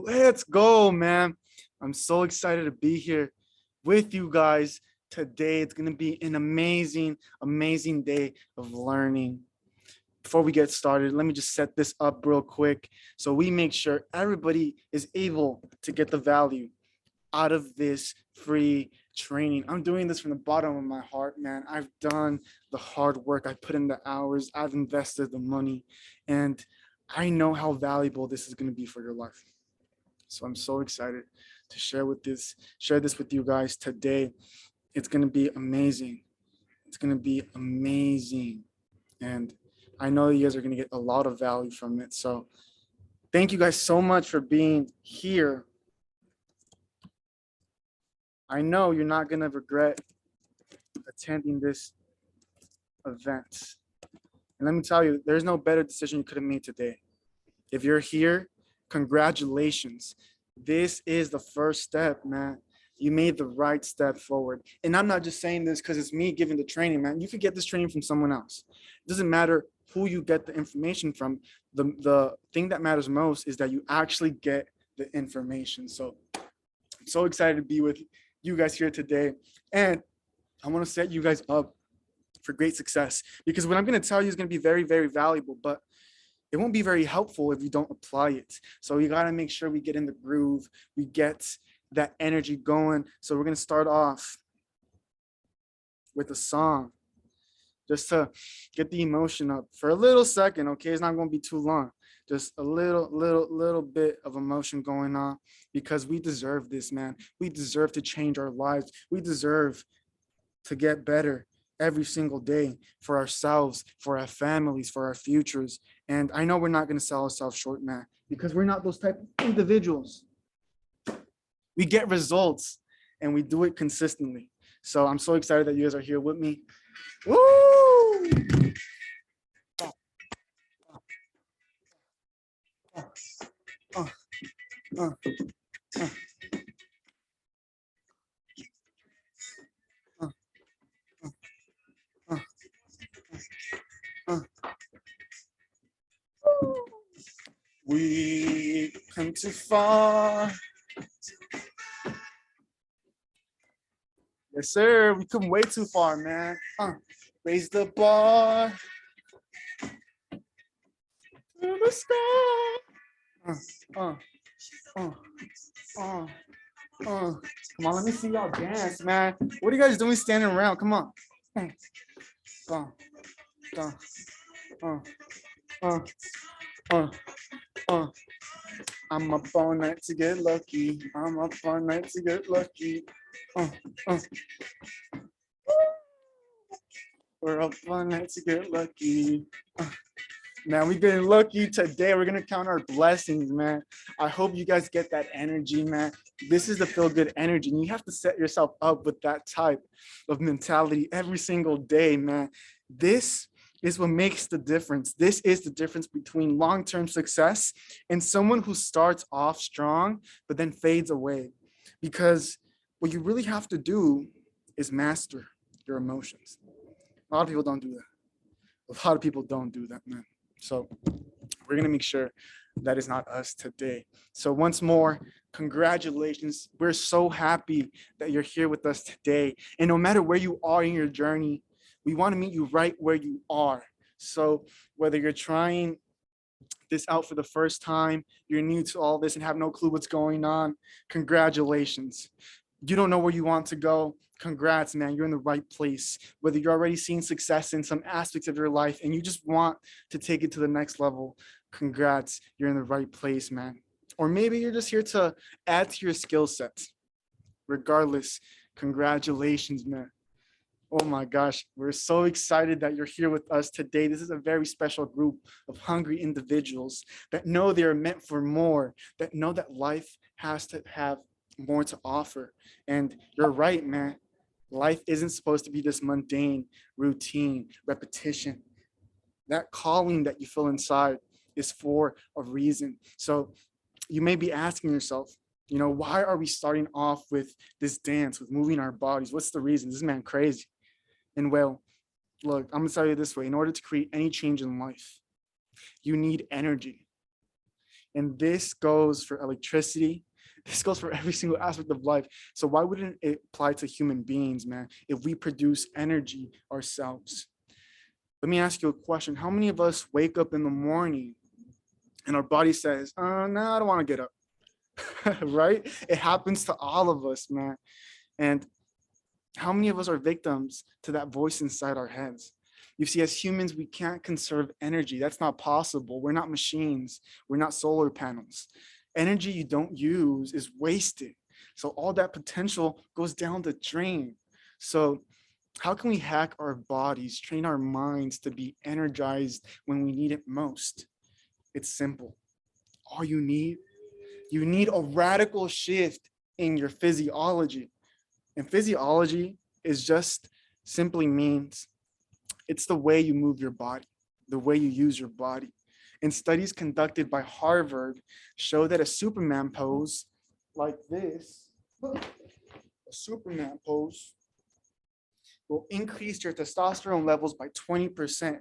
let's go, man. I'm so excited to be here with you guys today. It's going to be an amazing, amazing day of learning. Before we get started, let me just set this up real quick so we make sure everybody is able to get the value out of this free training. I'm doing this from the bottom of my heart, man. I've done the hard work. I've put in the hours. I've invested the money, and I know how valuable this is going to be for your life. So I'm so excited to share this with you guys today. It's going to be amazing. It's going to be amazing. And I know you guys are going to get a lot of value from it. So thank you guys so much for being here. I know you're not going to regret attending this event. And let me tell you, there's no better decision you could have made today. If you're here, congratulations. This is the first step, man. You made the right step forward. And I'm not just saying this because it's me giving the training, man. You could get this training from someone else. It doesn't matter who you get the information from. The thing that matters most is that you actually get the information. So I'm so excited to be with you guys here today. And I want to set you guys up for great success, because what I'm going to tell you is going to be very, very valuable, but it won't be very helpful if you don't apply it. So you got to make sure we get in the groove, we get that energy going. So we're going to start off with a song just to get the emotion up for a little second. Okay, it's not going to be too long. Just a little bit of emotion going on, because we deserve this, man. We deserve to change our lives. We deserve to get better every single day for ourselves, for our families, for our futures. And I know we're not going to sell ourselves short, man, because we're not those type of individuals. We get results and we do it consistently. So I'm so excited that you guys are here with me. Woo! We come too far. Yes, sir. We come way too far, man. Raise the bar to the sky. Come on, let me see y'all dance, man. What are you guys doing standing around? Come on. I'm up all night to get lucky. I'm up all night to get lucky. We're up all night to get lucky. Man, we're getting lucky today. We're going to count our blessings, man. I hope you guys get that energy, man. This is the feel-good energy. And you have to set yourself up with that type of mentality every single day, man. This is what makes the difference. This is the difference between long-term success and someone who starts off strong, but then fades away. Because what you really have to do is master your emotions. A lot of people don't do that. A lot of people don't do that, man. So we're going to make sure that is not us today. So once more, congratulations. We're so happy that you're here with us today. And no matter where you are in your journey, we want to meet you right where you are. So whether you're trying this out for the first time, you're new to all this and have no clue what's going on, congratulations. You don't know where you want to go, congrats, man, you're in the right place. Whether you're already seeing success in some aspects of your life and you just want to take it to the next level, congrats, you're in the right place, man. Or maybe you're just here to add to your skill set. Regardless, congratulations, man. Oh my gosh, we're so excited that you're here with us today. This is a very special group of hungry individuals that know they are meant for more, that know that life has to have more to offer. And you're right, man. Life isn't supposed to be this mundane routine, repetition. That calling that you feel inside is for a reason. So you may be asking yourself, you know, why are we starting off with this dance, with moving our bodies? What's the reason? This man crazy. And well, look, I'm gonna tell you this way. In order to create any change in life, you need energy. And this goes for electricity. This goes for every single aspect of life. So why wouldn't it apply to human beings, man, if we produce energy ourselves? Let me ask you a question. How many of us wake up in the morning and our body says, no, I don't want to get up, right? It happens to all of us, man. And how many of us are victims to that voice inside our heads? You see, as humans, we can't conserve energy. That's not possible. We're not machines. We're not solar panels. Energy you don't use is wasted. So all that potential goes down the drain. So how can we hack our bodies, train our minds to be energized when we need it most? It's simple. All you need a radical shift in your physiology. And physiology is just simply means it's the way you move your body, the way you use your body. And studies conducted by Harvard show that a Superman pose like this, a Superman pose, will increase your testosterone levels by 20%.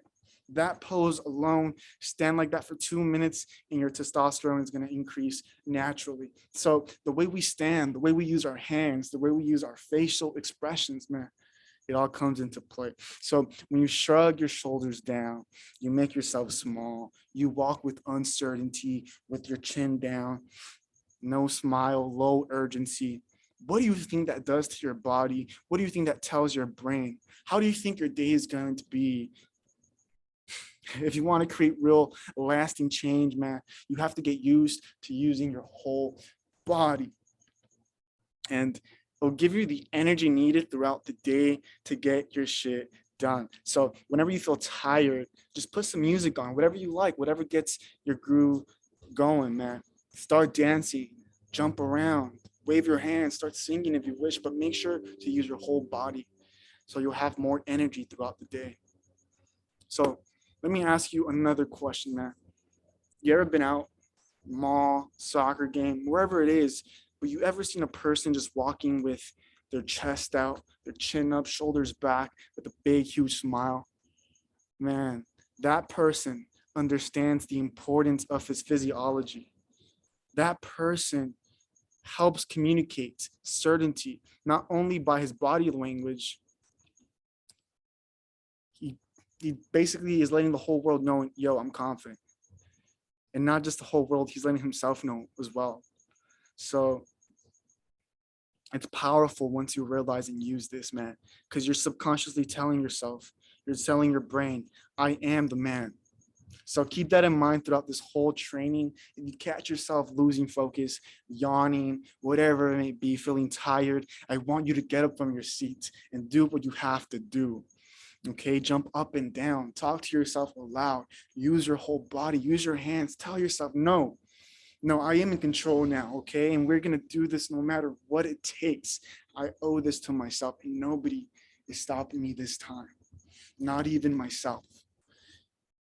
That pose alone, stand like that for 2 minutes, and your testosterone is going to increase naturally. So the way we stand, the way we use our hands, the way we use our facial expressions, man, it all comes into play. So when you shrug your shoulders down, you make yourself small, you walk with uncertainty, with your chin down, no smile, low urgency. What do you think that does to your body? What do you think that tells your brain? How do you think your day is going to be? If you want to create real lasting change, man, you have to get used to using your whole body. And it'll give you the energy needed throughout the day to get your shit done. So whenever you feel tired, just put some music on, whatever you like, whatever gets your groove going, man. Start dancing, jump around, wave your hands, start singing if you wish, but make sure to use your whole body so you'll have more energy throughout the day. So let me ask you another question, man. You ever been out, mall, soccer game, wherever it is, but you ever seen a person just walking with their chest out, their chin up, shoulders back, with a big, huge smile? Man, that person understands the importance of his physiology. That person helps communicate certainty, not only by his body language. He basically is letting the whole world know, yo, I'm confident. And not just the whole world, he's letting himself know as well. So it's powerful once you realize and use this, man, because you're subconsciously telling yourself, you're telling your brain, I am the man. So keep that in mind throughout this whole training. If you catch yourself losing focus, yawning, whatever it may be, feeling tired, I want you to get up from your seat and do what you have to do. Okay, jump up and down, talk to yourself aloud, use your whole body, use your hands, tell yourself, no, I am in control now, okay? And we're gonna do this no matter what it takes. I owe this to myself, and nobody is stopping me this time, not even myself.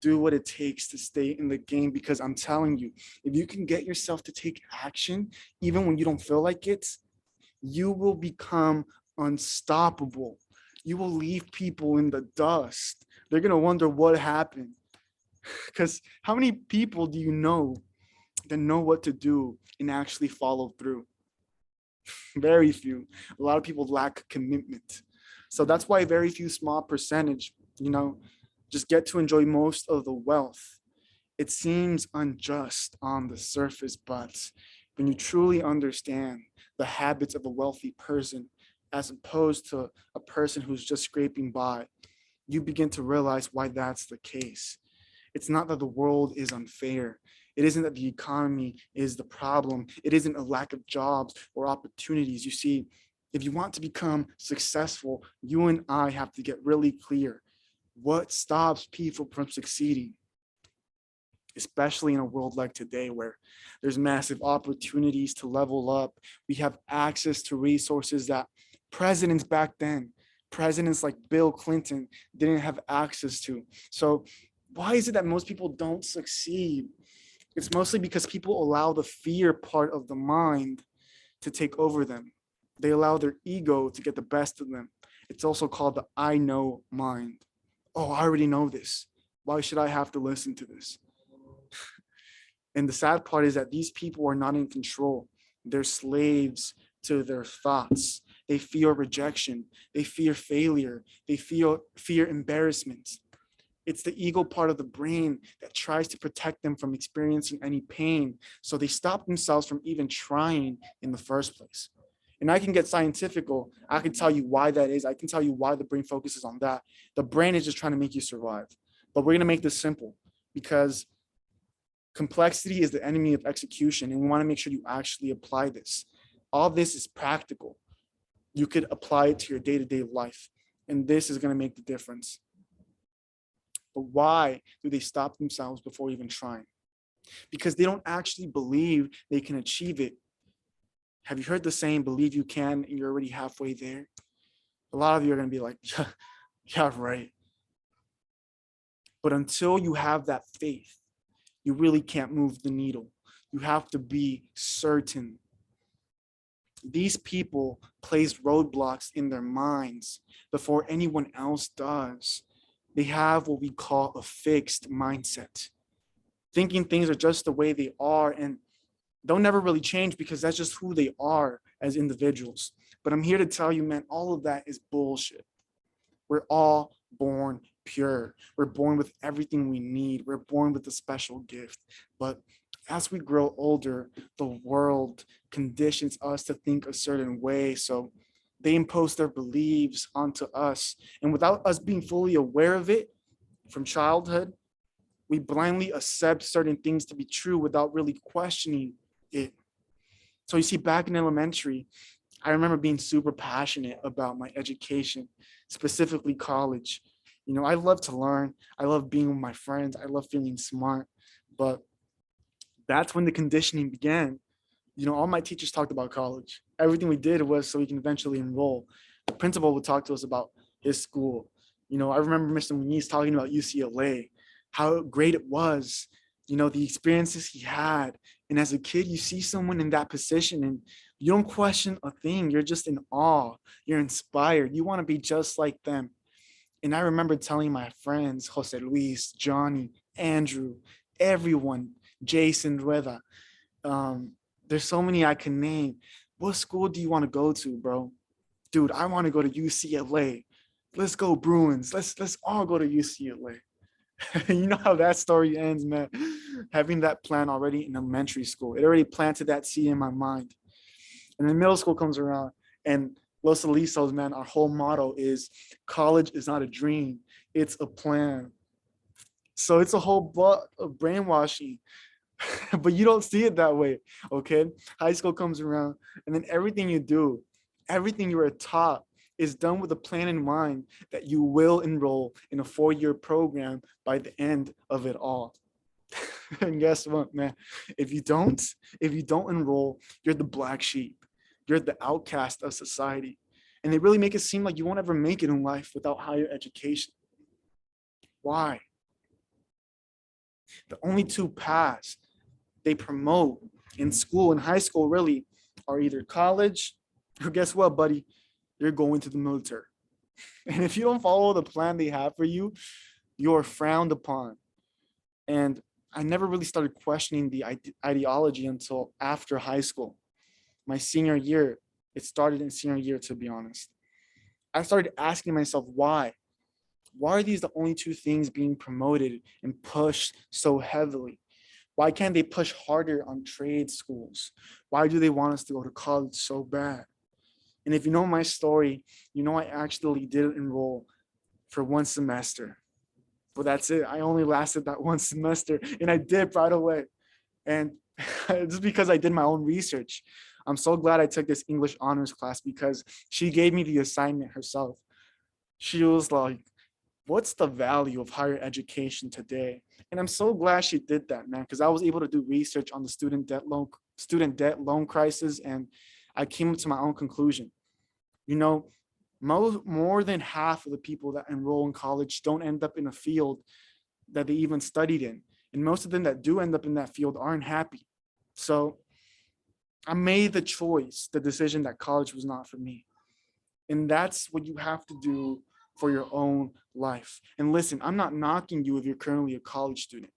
Do what it takes to stay in the game, because I'm telling you, if you can get yourself to take action, even when you don't feel like it, you will become unstoppable. You will leave people in the dust. They're gonna wonder what happened. Because how many people do you know that know what to do and actually follow through? Very few. A lot of people lack commitment. So that's why very few small percentage, just get to enjoy most of the wealth. It seems unjust on the surface, but when you truly understand the habits of a wealthy person, as opposed to a person who's just scraping by, you begin to realize why that's the case. It's not that the world is unfair. It isn't that the economy is the problem. It isn't a lack of jobs or opportunities. You see, if you want to become successful, you and I have to get really clear. What stops people from succeeding? Especially in a world like today where there's massive opportunities to level up. We have access to resources that presidents back then, presidents like Bill Clinton, didn't have access to. So why is it that most people don't succeed? It's mostly because people allow the fear part of the mind to take over them. They allow their ego to get the best of them. It's also called the I know mind. Oh, I already know this. Why should I have to listen to this? And the sad part is that these people are not in control. They're slaves to their thoughts. They fear rejection. They fear failure. They fear embarrassment. It's the ego part of the brain that tries to protect them from experiencing any pain. So they stop themselves from even trying in the first place. And I can get scientifical. I can tell you why that is. I can tell you why the brain focuses on that. The brain is just trying to make you survive. But we're going to make this simple because complexity is the enemy of execution. And we want to make sure you actually apply this. All this is practical. You could apply it to your day-to-day life. And this is going to make the difference. But why do they stop themselves before even trying? Because they don't actually believe they can achieve it. Have you heard the saying, believe you can, and you're already halfway there? A lot of you are going to be like, yeah, right. But until you have that faith, you really can't move the needle. You have to be certain. These people place roadblocks in their minds before anyone else does. They have what we call a fixed mindset, thinking things are just the way they are and they'll never really change because that's just who they are as individuals. But I'm here to tell you, man, all of that is bullshit. We're all born pure. We're born with everything we need. We're born with a special gift. But as we grow older, the world conditions us to think a certain way. So they impose their beliefs onto us. And without us being fully aware of it from childhood, we blindly accept certain things to be true without really questioning it. So you see, back in elementary, I remember being super passionate about my education, specifically college. You know, I love to learn. I love being with my friends. I love feeling smart. But that's when the conditioning began. You know, all my teachers talked about college. Everything we did was so we can eventually enroll. The principal would talk to us about his school. You know, I remember Mr. Muniz talking about UCLA, how great it was, you know, the experiences he had. And as a kid, you see someone in that position and you don't question a thing. You're just in awe. You're inspired. You want to be just like them. And I remember telling my friends, Jose Luis, Johnny, Andrew, everyone, Jason Rueda, um, there's so many I can name. What school do you want to go to, bro? Dude, I want to go to UCLA. Let's go Bruins. Let's all go to UCLA. You know how that story ends, man. Having that plan already in elementary school. It already planted that seed in my mind. And then middle school comes around and Los Alisos, man, our whole motto is college is not a dream, it's a plan. So it's a whole butt of brainwashing. But you don't see it that way, okay? High school comes around, and then everything you do, everything you are taught is done with a plan in mind that you will enroll in a 4-year program by the end of it all. And guess what, man? If you don't enroll, you're the black sheep. You're the outcast of society. And they really make it seem like you won't ever make it in life without higher education. Why? The only two paths they promote in school, in high school really, are either college or guess what, buddy? You're going to the military. And if you don't follow the plan they have for you, you're frowned upon. And I never really started questioning the ideology until after high school. My senior year, it started in senior year, to be honest. I started asking myself, why? Why are these the only two things being promoted and pushed so heavily? Why can't they push harder on trade schools? Why do they want us to go to college so bad? And if you know my story, you know I actually did enroll for 1 semester. But that's it. I only lasted that 1 semester and I did right away. And just because I did my own research, I'm so glad I took this English honors class because she gave me the assignment herself. She was like, what's the value of higher education today? And I'm so glad she did that, man, because I was able to do research on the student debt loan crisis, and I came to my own conclusion. You know, more than half of the people that enroll in college don't end up in a field that they even studied in. And most of them that do end up in that field aren't happy. So I made the choice, the decision that college was not for me. And that's what you have to do for your own life. And listen, I'm not knocking you if you're currently a college student.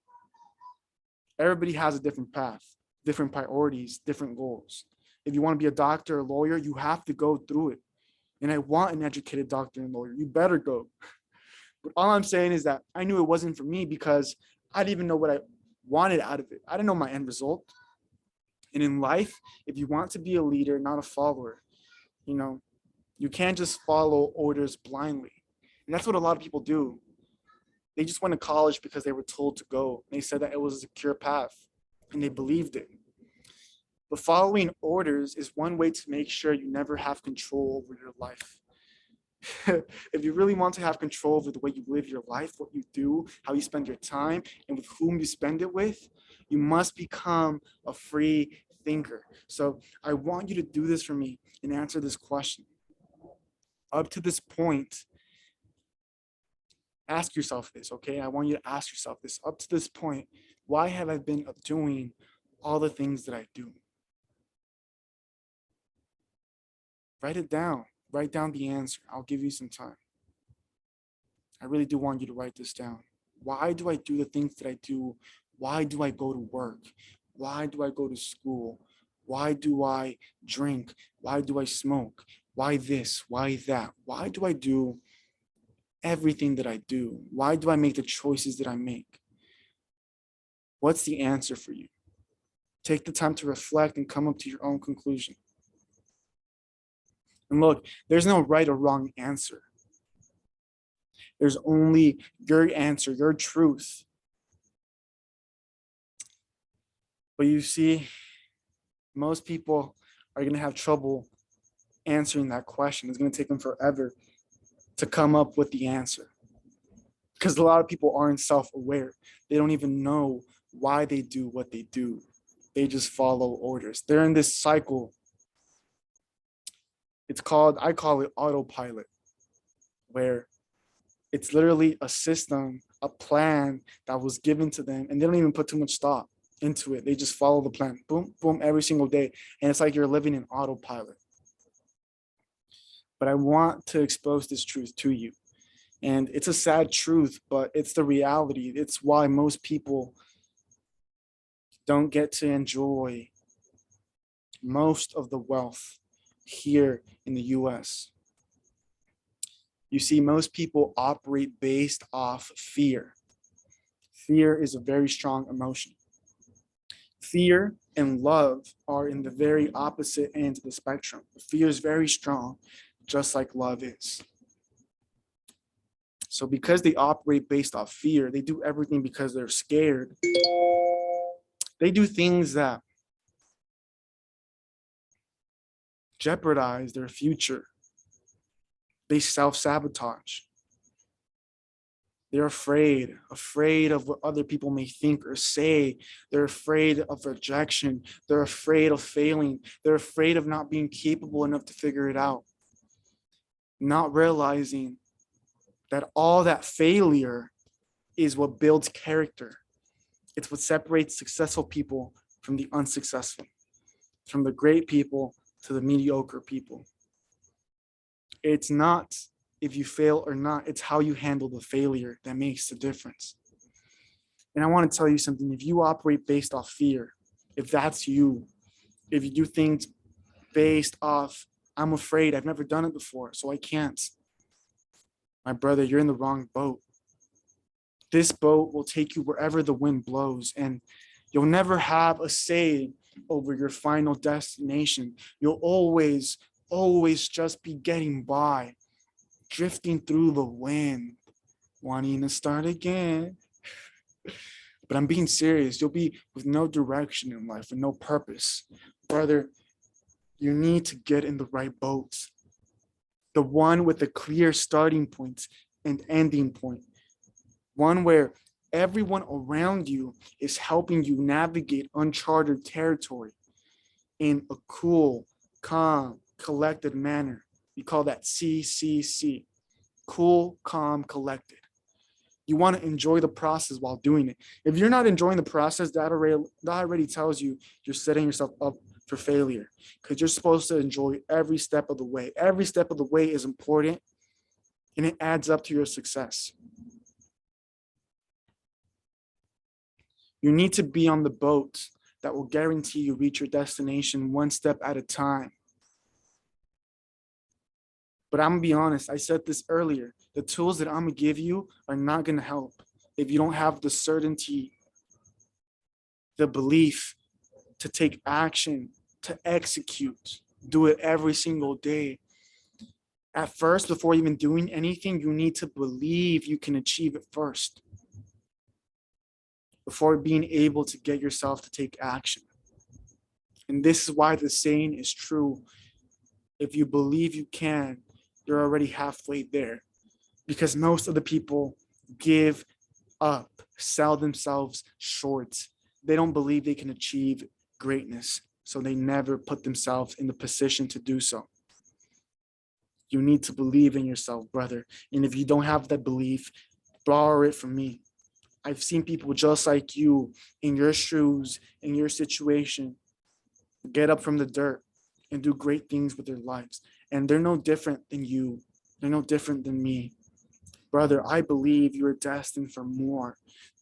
Everybody has a different path, different priorities, different goals. If you want to be a doctor or lawyer, you have to go through it. And I want an educated doctor and lawyer. You better go. But all I'm saying is that I knew it wasn't for me because I didn't even know what I wanted out of it. I didn't know my end result. And in life, if you want to be a leader, not a follower, you know, you can't just follow orders blindly. And that's what a lot of people do. They just went to college because they were told to go. They said that it was a secure path and they believed it. But following orders is one way to make sure you never have control over your life. If you really want to have control over the way you live your life, what you do, how you spend your time, and with whom you spend it with, you must become a free thinker. So I want you to do this for me and answer this question. Up to this point, ask yourself this, okay? I want you to ask yourself this. Up to this point, why have I been doing all the things that I do? Write it down. Write down the answer. I'll give you some time. I really do want you to write this down. Why do I do the things that I do? Why do I go to work? Why do I go to school? Why do I drink? Why do I smoke? Why this? Why that? Why do I do everything that I do? Why do I make the choices that I make? What's the answer for you? Take the time to reflect and come up to your own conclusion. And look, there's no right or wrong answer. There's only your answer, your truth. But you see, most people are going to have trouble answering that question. It's going to take them forever to come up with the answer. Because a lot of people aren't self-aware. They don't even know why they do what they do. They just follow orders. They're in this cycle. I call it autopilot, where it's literally a system, a plan that was given to them, and they don't even put too much thought into it. They just follow the plan, boom, boom, every single day. And it's like you're living in autopilot. But I want to expose this truth to you. And it's a sad truth, but it's the reality. It's why most people don't get to enjoy most of the wealth here in the US. You see, most people operate based off fear. Fear is a very strong emotion. Fear and love are in the very opposite end of the spectrum. Fear is very strong, just like love is. So because they operate based off fear, they do everything because they're scared. They do things that jeopardize their future. They self-sabotage. They're afraid of what other people may think or say. They're afraid of rejection. They're afraid of failing. They're afraid of not being capable enough to figure it out. Not realizing that all that failure is what builds character. It's what separates successful people from the unsuccessful, from the great people to the mediocre people. It's not if you fail or not, it's how you handle the failure that makes the difference. And I want to tell you something. If you operate based off fear, if that's you, if you do things based off, I'm afraid, I've never done it before, so I can't. My brother, you're in the wrong boat. This boat will take you wherever the wind blows, and you'll never have a say over your final destination. You'll always just be getting by, drifting through the wind, wanting to start again. But I'm being serious. You'll be with no direction in life and no purpose. Brother, you need to get in the right boat. The one with a clear starting point and ending point. One where everyone around you is helping you navigate uncharted territory in a cool, calm, collected manner. We call that CCC. Cool, calm, collected. You want to enjoy the process while doing it. If you're not enjoying the process, that already tells you you're setting yourself up for failure, because you're supposed to enjoy every step of the way. Every step of the way is important, and it adds up to your success. You need to be on the boat that will guarantee you reach your destination one step at a time. But I'm gonna be honest, I said this earlier. The tools that I'm gonna give you are not gonna help if you don't have the certainty, the belief to take action, to execute, do it every single day. At first, before even doing anything, you need to believe you can achieve it first before being able to get yourself to take action. And this is why the saying is true. If you believe you can, you're already halfway there. Because most of the people give up, sell themselves short. They don't believe they can achieve greatness, so they never put themselves in the position to do so. You need to believe in yourself, brother. And if you don't have that belief, borrow it from me. I've seen people just like you in your shoes, in your situation, get up from the dirt and do great things with their lives. And they're no different than you. They're no different than me. Brother, I believe you are destined for more,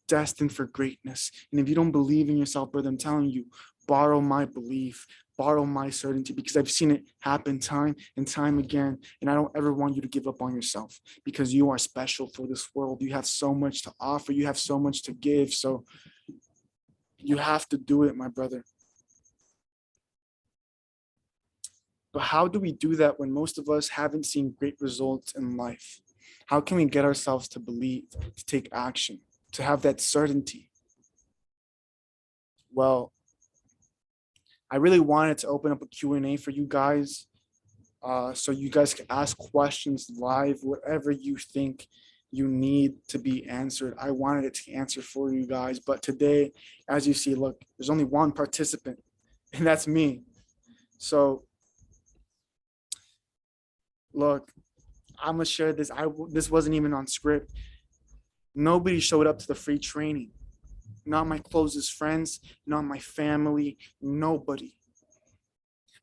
destined for greatness. And if you don't believe in yourself, brother, I'm telling you, borrow my belief, borrow my certainty, because I've seen it happen time and time again. And I don't ever want you to give up on yourself, because you are special for this world. You have so much to offer. You have so much to give. So you have to do it, my brother. But how do we do that when most of us haven't seen great results in life? How can we get ourselves to believe, to take action, to have that certainty? Well, I really wanted to open up a Q&A for you guys, so you guys can ask questions live, whatever you think you need to be answered. I wanted it to answer for you guys, but today, as you see, look, there's only one participant, and that's me. So look, I'm gonna share this. This wasn't even on script. Nobody showed up to the free training. Not my closest friends, not my family, nobody.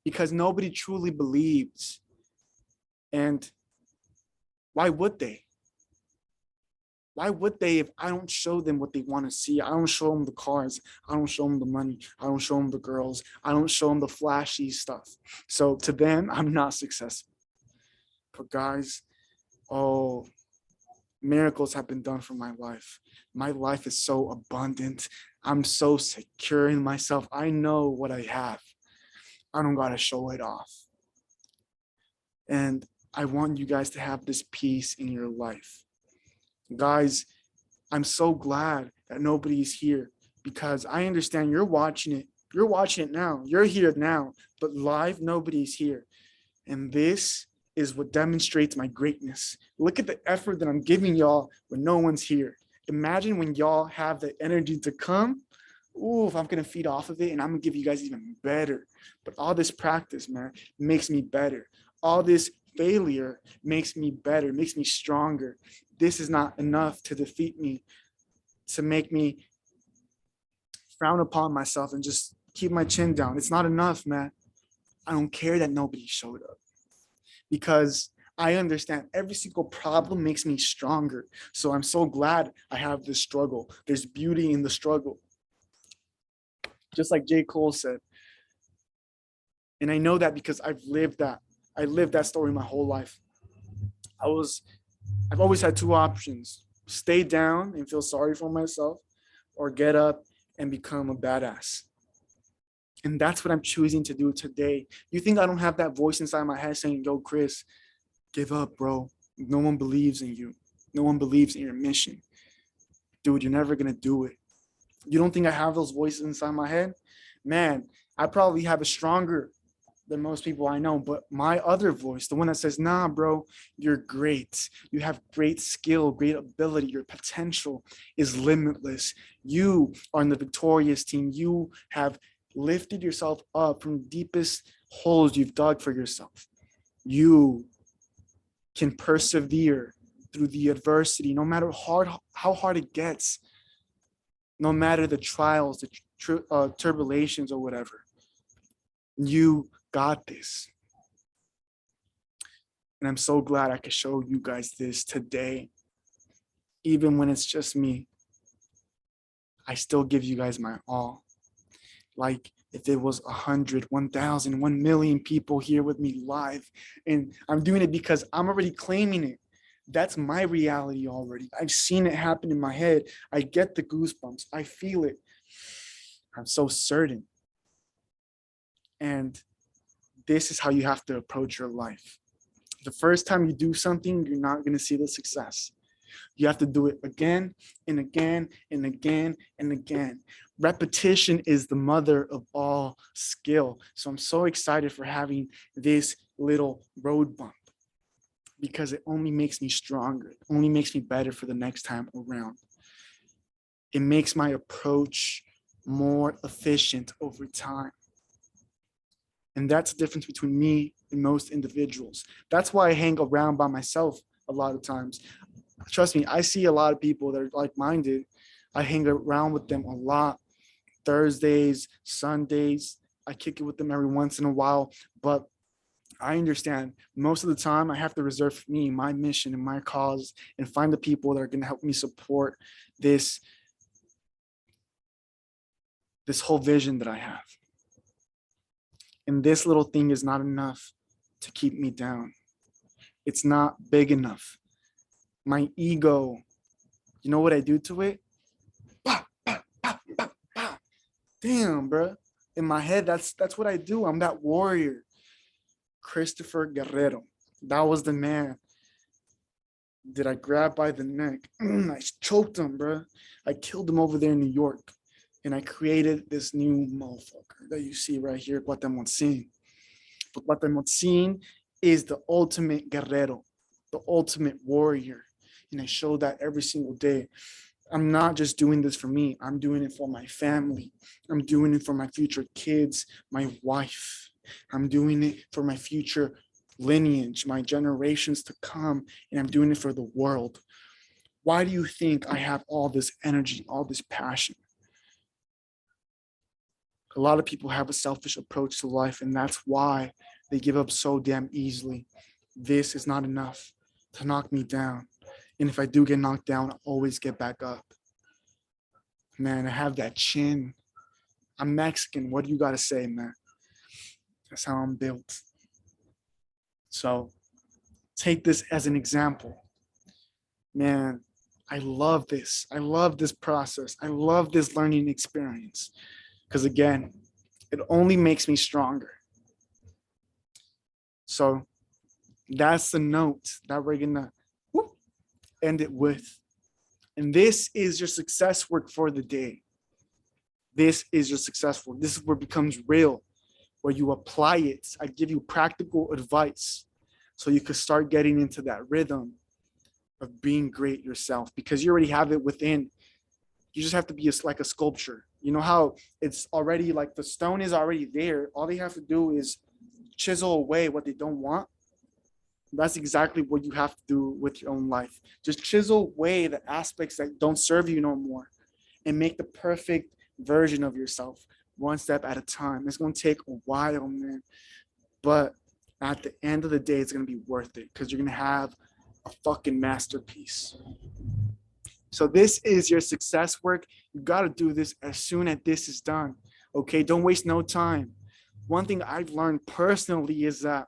Because nobody truly believes. And why would they? Why would they if I don't show them what they want to see? I don't show them the cars. I don't show them the money. I don't show them the girls. I don't show them the flashy stuff. So to them, I'm not successful. But guys, oh, miracles have been done for my life. My life is so abundant. I'm so secure in myself. I know what I have. I don't got to show it off. And I want you guys to have this peace in your life. Guys, I'm so glad that nobody's here, because I understand you're watching it. You're watching it now. You're here now, but live, nobody's here. And this is what demonstrates my greatness. Look at the effort that I'm giving y'all when no one's here. Imagine when y'all have the energy to come. Ooh, if I'm gonna feed off of it, and I'm gonna give you guys even better. But all this practice, man, makes me better. All this failure makes me better, makes me stronger. This is not enough to defeat me, to make me frown upon myself and just keep my chin down. It's not enough, man. I don't care that nobody showed up, because I understand every single problem makes me stronger. So I'm so glad I have this struggle. There's beauty in the struggle. Just like J. Cole said. And I know that because I've lived that. I lived that story my whole life. I've always had two options: stay down and feel sorry for myself, or get up and become a badass. And that's what I'm choosing to do today. You think I don't have that voice inside my head saying, yo, Chris, give up, bro. No one believes in you. No one believes in your mission. Dude, you're never going to do it. You don't think I have those voices inside my head? Man, I probably have it stronger than most people I know, but my other voice, the one that says, nah, bro, you're great. You have great skill, great ability. Your potential is limitless. You are in the victorious team. You have lifted yourself up from the deepest holes you've dug for yourself. You can persevere through the adversity, no matter how hard it gets, no matter the trials, the turbulations or whatever. You got this. And I'm so glad I could show you guys this today, even when it's just me. I still give you guys my all. Like if it was 100, 1,000, 1,000,000 people here with me live, and I'm doing it because I'm already claiming it. That's my reality already. I've seen it happen in my head. I get the goosebumps. I feel it. I'm so certain. And this is how you have to approach your life. The first time you do something, you're not going to see the success. You have to do it again and again and again and again. Repetition is the mother of all skill. So I'm so excited for having this little road bump because it only makes me stronger. It only makes me better for the next time around. It makes my approach more efficient over time. And that's the difference between me and most individuals. That's why I hang around by myself a lot of times. Trust me, I see a lot of people that are like-minded. I hang around with them a lot. Thursdays, Sundays, I kick it with them every once in a while. But I understand most of the time I have to reserve for me, my mission and my cause, and find the people that are going to help me support this whole vision that I have. And this little thing is not enough to keep me down. It's not big enough. My ego, you know what I do to it? Bah, bah, bah, bah, bah. Damn, bro. In my head, that's what I do. I'm that warrior. Christopher Guerrero. That was the man. Did I grab by the neck? I choked him, bro. I killed him over there in New York. And I created this new motherfucker that you see right here, Guatemaltecan. But Guatemaltecan is the ultimate guerrero, the ultimate warrior. And I show that every single day. I'm not just doing this for me. I'm doing it for my family. I'm doing it for my future kids, my wife. I'm doing it for my future lineage, my generations to come. And I'm doing it for the world. Why do you think I have all this energy, all this passion? A lot of people have a selfish approach to life, and that's why they give up so damn easily. This is not enough to knock me down. And if I do get knocked down, I always get back up. Man, I have that chin. I'm Mexican. What do you got to say, man? That's how I'm built. So take this as an example. Man, I love this. I love this process. I love this learning experience. Because again, it only makes me stronger. So that's the note that we're gonna end it with. And this is your success work for the day. This is your success work. This is where it becomes real, where you apply it. I give you practical advice so you could start getting into that rhythm of being great yourself, because you already have it within. You just have to be like a sculpture. You know how it's already like the stone is already there. All they have to do is chisel away what they don't want. That's exactly what you have to do with your own life. Just chisel away the aspects that don't serve you no more and make the perfect version of yourself one step at a time. It's going to take a while, man. But at the end of the day, it's going to be worth it because you're going to have a fucking masterpiece. So this is your success work. You got to do this as soon as this is done. Okay, don't waste no time. One thing I've learned personally is that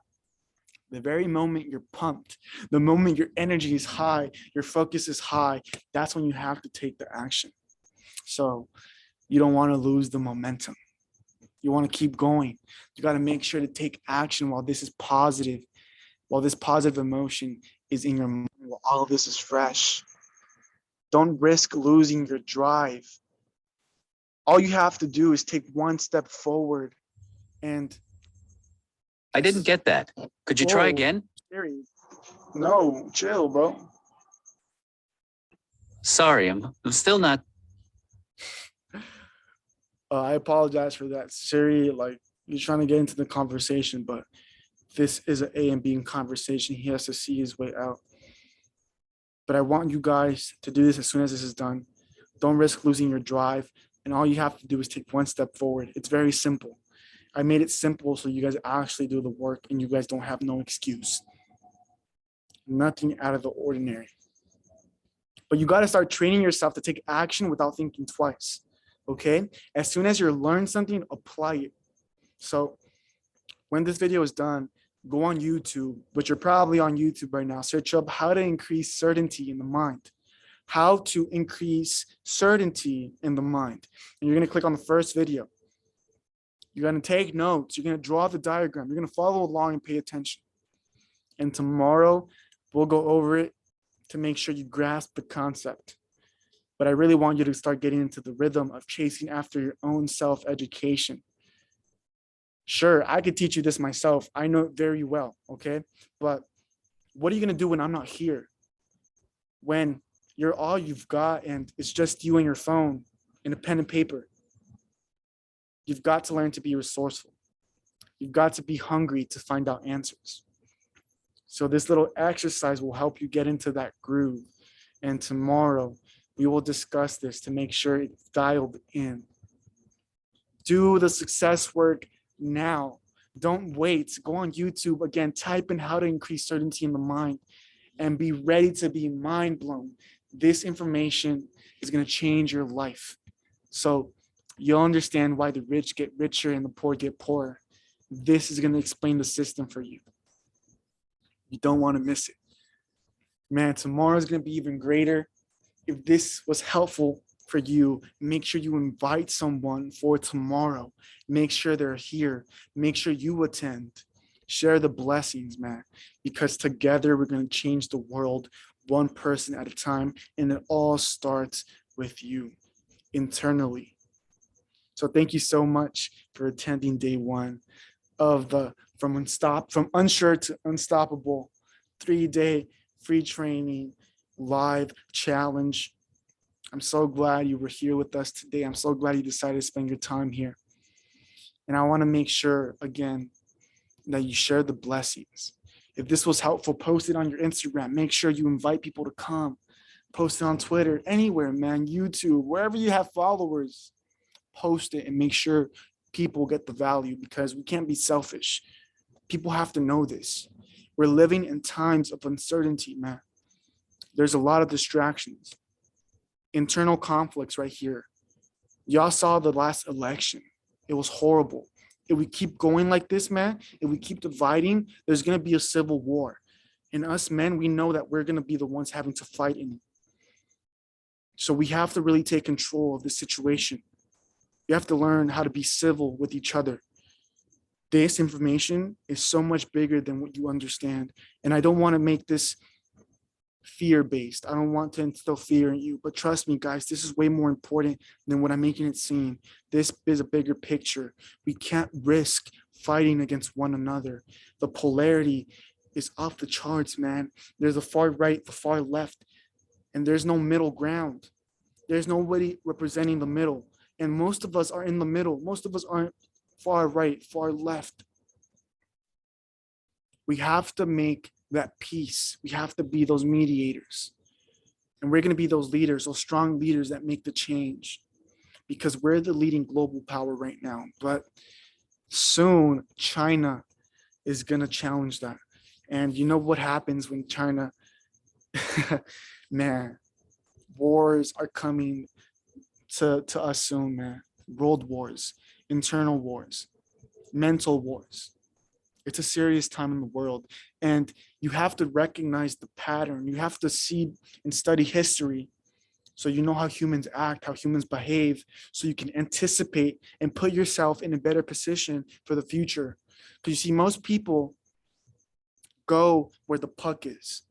the very moment you're pumped, the moment your energy is high, your focus is high, that's when you have to take the action. So you don't want to lose the momentum. You want to keep going. You got to make sure to take action while this is positive, while this positive emotion is in your mind, while all of this is fresh. Don't risk losing your drive. All you have to do is take one step forward and I didn't get that. Could you try again? No, chill, bro. Sorry, I'm still not. I apologize for that. Siri, like, you're trying to get into the conversation, but this is an A and B conversation. He has to see his way out. But I want you guys to do this as soon as this is done. Don't risk losing your drive. And all you have to do is take one step forward. It's very simple. I made it simple so you guys actually do the work and you guys don't have no excuse. Nothing out of the ordinary. But you got to start training yourself to take action without thinking twice. Okay. As soon as you learn something, apply it. So when this video is done, go on YouTube, which you're probably on YouTube right now, search up how to increase certainty in the mind. How to increase certainty in the mind. And you're going to click on the first video. You're going to take notes. You're going to draw the diagram. You're going to follow along and pay attention. And tomorrow we'll go over it to make sure you grasp the concept. But I really want you to start getting into the rhythm of chasing after your own self-education. Sure, I could teach you this myself. I know it very well, okay? But what are you going to do when I'm not here? When you're all you've got and it's just you and your phone and a pen and paper. You've got to learn to be resourceful. You've got to be hungry to find out answers. So this little exercise will help you get into that groove. And tomorrow we will discuss this to make sure it's dialed in. Do the success work now. Don't wait. Go on YouTube again, type in how to increase certainty in the mind and be ready to be mind blown. This information is going to change your life. So you'll understand why the rich get richer and the poor get poorer. This is going to explain the system for you. You don't want to miss it. Man, tomorrow is going to be even greater. If this was helpful for you, make sure you invite someone for tomorrow. Make sure they're here. Make sure you attend. Share the blessings, man, because together we're going to change the world one person at a time, and it all starts with you internally. So thank you so much for attending day one of the from unsure to unstoppable 3-day free training live challenge. I'm so glad you were here with us today. I'm so glad you decided to spend your time here. And I want to make sure again that you share the blessings. If this was helpful, post it on your Instagram. Make sure you invite people to come. Post it on Twitter, anywhere, man, YouTube, wherever you have followers, post it and make sure people get the value, because we can't be selfish. People have to know this. We're living in times of uncertainty, man. There's a lot of distractions, internal conflicts right here. Y'all saw the last election. It was horrible. If we keep going like this, man, if we keep dividing, there's going to be a civil war. And us men, we know that we're going to be the ones having to fight in it. So we have to really take control of the situation. You have to learn how to be civil with each other. This information is so much bigger than what you understand. And I don't want to make this fear-based. I don't want to instill fear in you. But trust me, guys, this is way more important than what I'm making it seem. This is a bigger picture. We can't risk fighting against one another. The polarity is off the charts, man. There's the far right, the far left, and there's no middle ground. There's nobody representing the middle. And most of us are in the middle. Most of us aren't far right, far left. We have to make that peace. We have to be those mediators. And we're going to be those leaders, those strong leaders that make the change, because we're the leading global power right now. But soon, China is going to challenge that. And you know what happens when China, man, wars are coming to us soon, man. World wars, internal wars, mental wars. It's a serious time in the world. And you have to recognize the pattern. You have to see and study history so you know how humans act, how humans behave, so you can anticipate and put yourself in a better position for the future. Because you see, most people go where the puck is,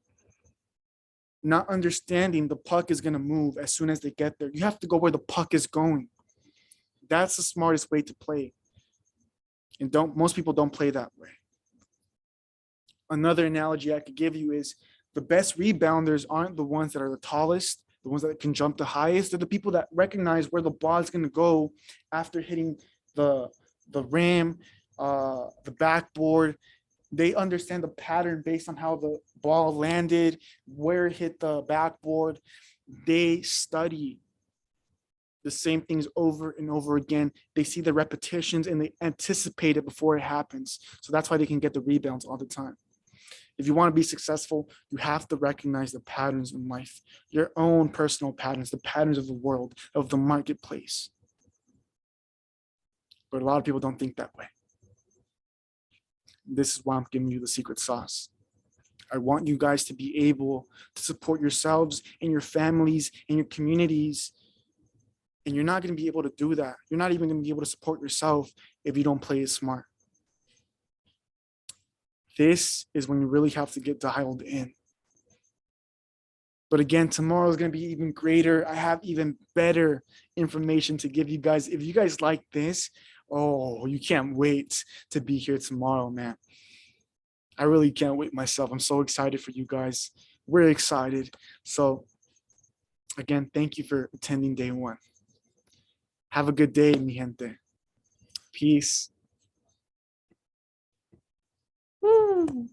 not understanding the puck is going to move as soon as they get there. You have to go where the puck is going. That's the smartest way to play. And most people don't play that way. Another analogy I could give you is the best rebounders aren't the ones that are the tallest, the ones that can jump the highest. They're the people that recognize where the ball is going to go after hitting the rim, the backboard. They understand the pattern based on how the ball landed, where it hit the backboard. They study the same things over and over again. They see the repetitions and they anticipate it before it happens. So that's why they can get the rebounds all the time. If you want to be successful, you have to recognize the patterns in life, your own personal patterns, the patterns of the world, of the marketplace. But a lot of people don't think that way. This is why I'm giving you the secret sauce. I want you guys to be able to support yourselves and your families and your communities. And you're not going to be able to do that. You're not even going to be able to support yourself if you don't play it smart. This is when you really have to get dialed in. But again, tomorrow is going to be even greater. I have even better information to give you guys. If you guys like this, oh, you can't wait to be here tomorrow, man. I really can't wait myself. I'm so excited for you guys. We're excited. So again, thank you for attending day one. Have a good day, mi gente. Peace. Woo.